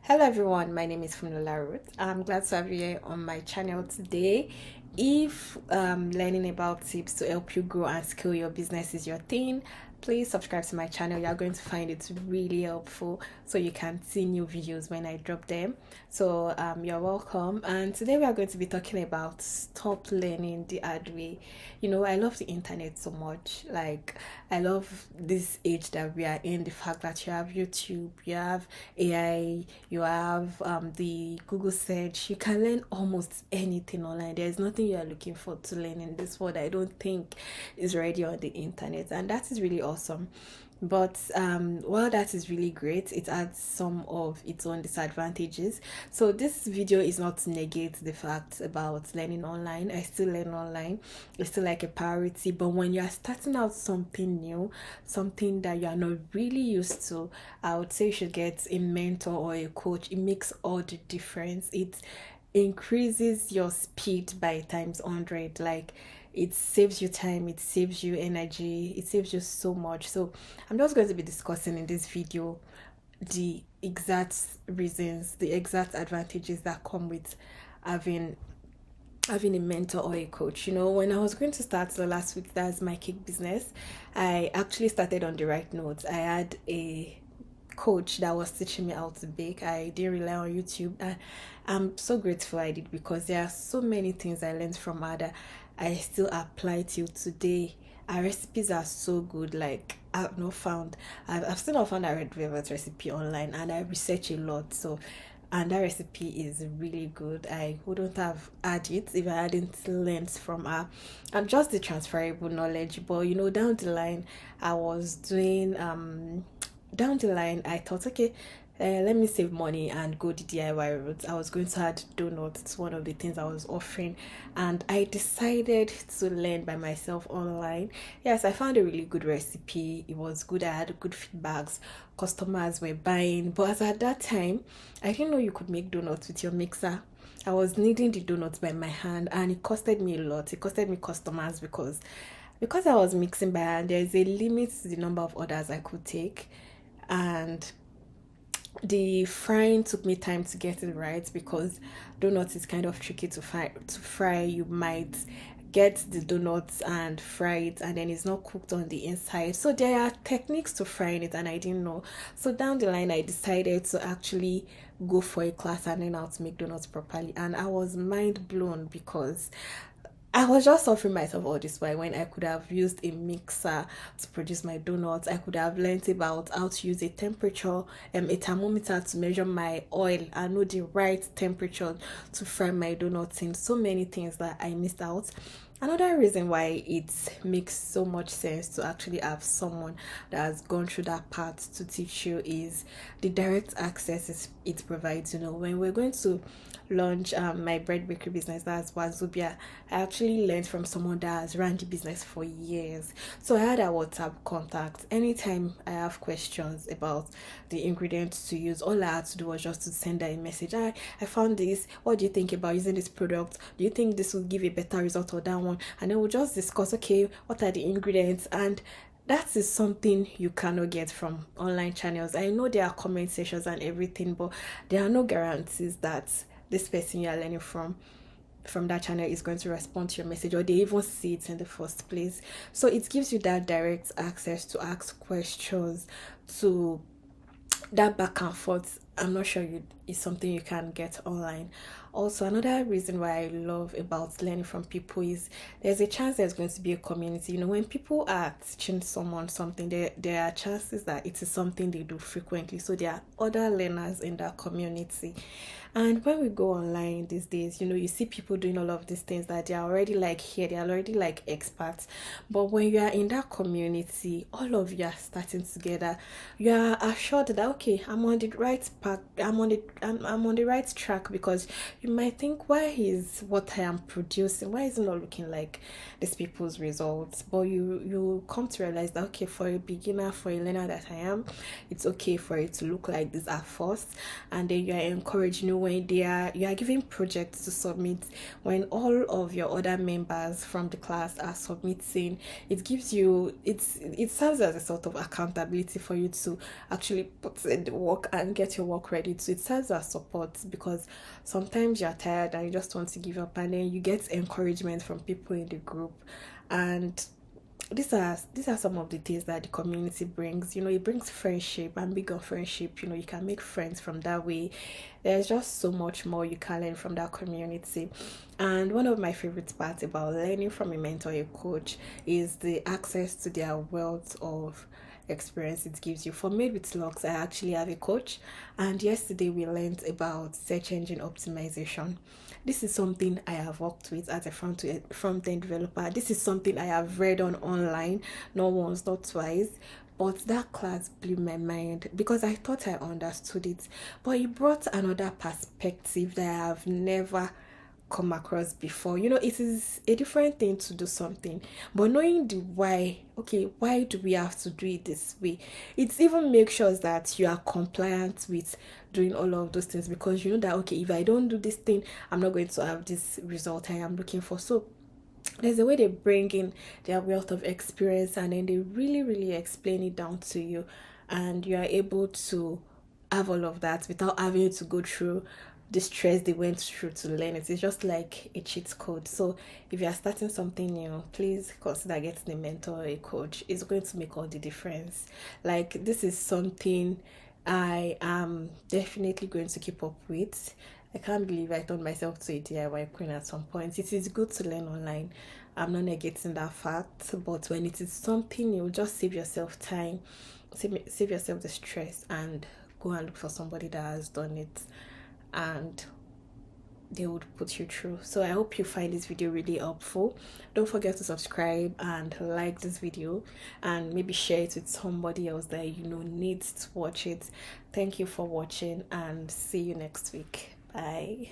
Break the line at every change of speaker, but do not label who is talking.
Hello everyone, my name is Funola Ruth. I'm glad to have you here on my channel today. If learning about tips to help you grow and scale your business is your thing, please subscribe to my channel. You're going to find it really helpful so you can see new videos when I drop them. So you're welcome. And today we are going to be talking about stop learning the hard way. I love the internet so much. Like, I love this age that we are in, the fact that you have YouTube, you have AI, you have the Google search. You can learn almost anything online. There's nothing you are looking for to learn in this world I don't think is already on the internet, and that is really awesome. But while that is really great, it adds some of its own disadvantages. So this video is not to negate the fact about learning online. I still learn online. It's still like a priority. But when you are starting out something new, something that you are not really used to, I would say you should get a mentor or a coach. It makes all the difference. It increases your speed by times 100. Like, it saves you time, it saves you energy, it saves you so much. So I'm just going to be discussing in this video the exact reasons, the exact advantages that come with having a mentor or a coach. When I was going to start the last week, that's my cake business, I actually started on the right notes. I had a coach that was teaching me how to bake. I didn't rely on YouTube. I'm so grateful I did, because there are so many things I learned from her that I still apply till today. Our recipes are so good. Like, I've still not found a red velvet recipe online, and I research a lot. So, and that recipe is really good. I wouldn't have had it if I hadn't learned from her. And just the transferable knowledge. But down the line, I was doing down the line, I thought, okay, let me save money and go the DIY route. I was going to add donuts. It's one of the things I was offering, and I decided to learn by myself online. Yes, I found a really good recipe. It was good. I had good feedbacks. Customers were buying, but as at that time, I didn't know you could make donuts with your mixer. I was kneading the donuts by my hand, and it costed me a lot. It costed me customers because I was mixing by hand. There is a limit to the number of orders I could take, and the frying took me time to get it right, because donuts is kind of tricky to fry. You might get the donuts and fry it, and then it's not cooked on the inside. So there are techniques to frying it, and I didn't know. So down the line, I decided to actually go for a class and learn how to make donuts properly, and I was mind blown, because I was just suffering myself all this while, when I could have used a mixer to produce my donuts. I could have learned about how to use a temperature, a thermometer to measure my oil and know the right temperature to fry my donuts in. So many things that I missed out. Another reason why it makes so much sense to actually have someone that has gone through that path to teach you is the direct access it provides. When we're going to launch my bread bakery business, that's Wazobia, I actually learned from someone that has run the business for years. So I had a WhatsApp contact. Anytime I have questions about the ingredients to use, all I had to do was just to send her a message. I found this. What do you think about using this product? Do you think this will give a better result or that one? And then we'll just discuss, okay, what are the ingredients? And that is something you cannot get from online channels. I know there are comment sections and everything, but there are no guarantees that this person you are learning from that channel is going to respond to your message, or they even see it in the first place. So it gives you that direct access to ask questions, to that back and forth. I'm not sure is something you can get online. Also, another reason why I love about learning from people is there's a chance there's going to be a community. When people are teaching someone something, there are chances that it is something they do frequently, so there are other learners in that community. And when we go online these days, you see people doing all of these things that they are already like here, they are already like experts. But when you are in that community, all of you are starting together. You are assured that, okay, I'm on the right path, I'm on the right track, because you might think, why is what I am producing, why is it not looking like these people's results? But you come to realize that, okay, for a beginner, for a learner that I am, it's okay for it to look like this at first. And then you are encouraged, when you are given projects to submit, when all of your other members from the class are submitting, it gives you, it serves as a sort of accountability for you to actually put in the work and get your work ready too. It serves as support because sometimes you're tired and you just want to give up, and then you get encouragement from people in the group. And these are some of the things that the community brings. It brings friendship. I'm big on friendship. You can make friends from that way. There's just so much more you can learn from that community. And one of my favorite parts about learning from a mentor, a coach, is the access to their wealth of experience it gives you. For Made with Locks, I actually have a coach, and yesterday we learned about search engine optimization. This is something I have worked with as a front end developer. This is something I have read on online, not once, not twice. But that class blew my mind because I thought I understood it. But it brought another perspective that I have never come across before. It is a different thing to do something, but knowing the why, okay, why do we have to do it this way? It even makes sure that you are compliant with doing all of those things, because you know that, okay, if I don't do this thing, I'm not going to have this result I am looking for. So there's a way they bring in their wealth of experience, and then they really, really explain it down to you, and you are able to have all of that without having to go through the stress they went through to learn it. It's just like a cheat code. So if you are starting something new, please consider getting a mentor or a coach. It's going to make all the difference. Like, this is something I am definitely going to keep up with. I can't believe I turned myself to a DIY queen at some point. It is good to learn online. I'm not negating that fact, but when it is something new, just save yourself time, save yourself the stress, and go and look for somebody that has done it, and they would put you through. So I hope you find this video really helpful. Don't forget to subscribe and like this video, and maybe share it with somebody else that needs to watch it. Thank you for watching, and see you next week. Bye.